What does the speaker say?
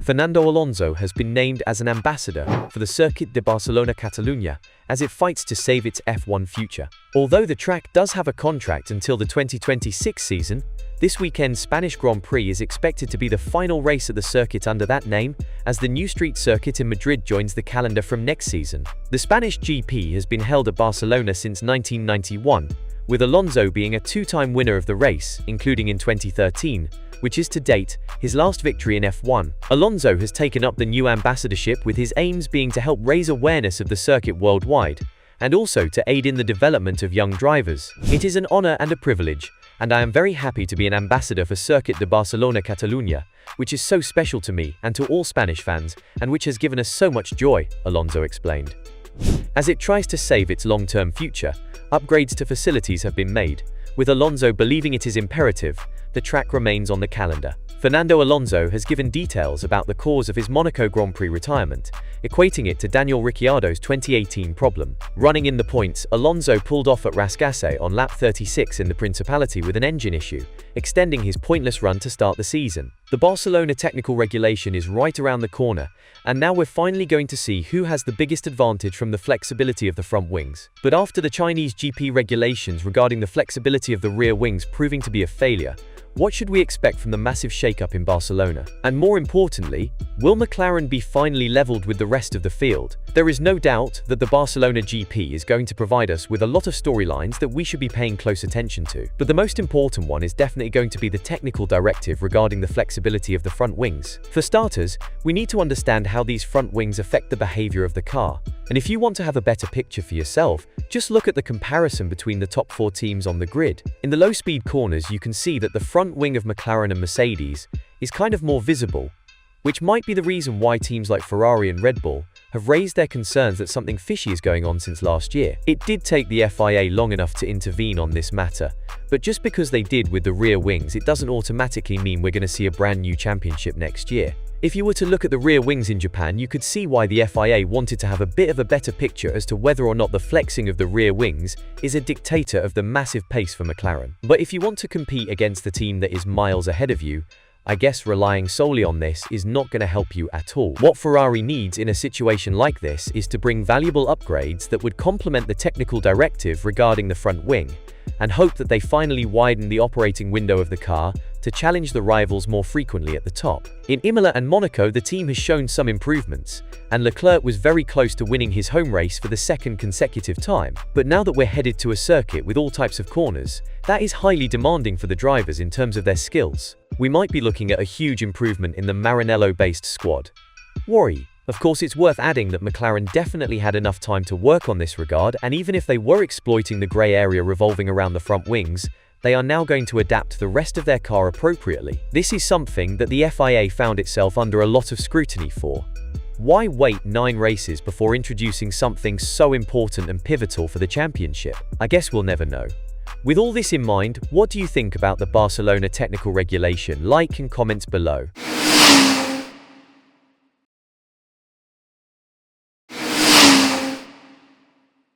Fernando Alonso has been named as an ambassador for the Circuit de Barcelona Catalunya as it fights to save its F1 future. Although the track does have a contract until the 2026 season, this weekend's Spanish Grand Prix is expected to be the final race at the circuit under that name, as the new street circuit in Madrid joins the calendar from next season. The Spanish GP has been held at Barcelona since 1991, with Alonso being a two-time winner of the race, including in 2013, which is to date his last victory in F1. Alonso has taken up the new ambassadorship, with his aims being to help raise awareness of the circuit worldwide, and also to aid in the development of young drivers. It is an honor and a privilege, and I am very happy to be an ambassador for Circuit de Barcelona Catalunya, which is so special to me and to all Spanish fans, and which has given us so much joy, Alonso explained. As it tries to save its long-term future, upgrades to facilities have been made. With Alonso believing it is imperative, the track remains on the calendar. Fernando Alonso has given details about the cause of his Monaco Grand Prix retirement, equating it to Daniel Ricciardo's 2018 problem. Running in the points, Alonso pulled off at Rascasse on lap 36 in the Principality with an engine issue, extending his pointless run to start the season. The Barcelona technical regulation is right around the corner, and now we're finally going to see who has the biggest advantage from the flexibility of the front wings. But after the Chinese GP regulations regarding the flexibility of the rear wings proving to be a failure, what should we expect from the massive shakeup in Barcelona? And more importantly, will McLaren be finally leveled with the rest of the field? There is no doubt that the Barcelona GP is going to provide us with a lot of storylines that we should be paying close attention to. But the most important one is definitely going to be the technical directive regarding the flexibility of the front wings. For starters, we need to understand how these front wings affect the behavior of the car. And if you want to have a better picture for yourself, just look at the comparison between the top 4 teams on the grid. In the low-speed corners, you can see that the front wing of McLaren and Mercedes is kind of more visible, which might be the reason why teams like Ferrari and Red Bull have raised their concerns that something fishy is going on since last year. It did take the FIA long enough to intervene on this matter, but just because they did with the rear wings, it doesn't automatically mean we're going to see a brand new championship next year. If you were to look at the rear wings in Japan, you could see why the FIA wanted to have a bit of a better picture as to whether or not the flexing of the rear wings is a dictator of the massive pace for McLaren. But if you want to compete against the team that is miles ahead of you, I guess relying solely on this is not going to help you at all. What Ferrari needs in a situation like this is to bring valuable upgrades that would complement the technical directive regarding the front wing, and hope that they finally widen the operating window of the car to challenge the rivals more frequently at the top. In Imola and Monaco, the team has shown some improvements, and Leclerc was very close to winning his home race for the second consecutive time. But now that we're headed to a circuit with all types of corners, that is highly demanding for the drivers in terms of their skills. We might be looking at a huge improvement in the Maranello-based squad. Worry. Of course, it's worth adding that McLaren definitely had enough time to work on this regard, and even if they were exploiting the grey area revolving around the front wings, they are now going to adapt the rest of their car appropriately. This is something that the FIA found itself under a lot of scrutiny for. Why wait 9 races before introducing something so important and pivotal for the championship? I guess we'll never know. With all this in mind, what do you think about the Barcelona technical regulation? Like and comment below.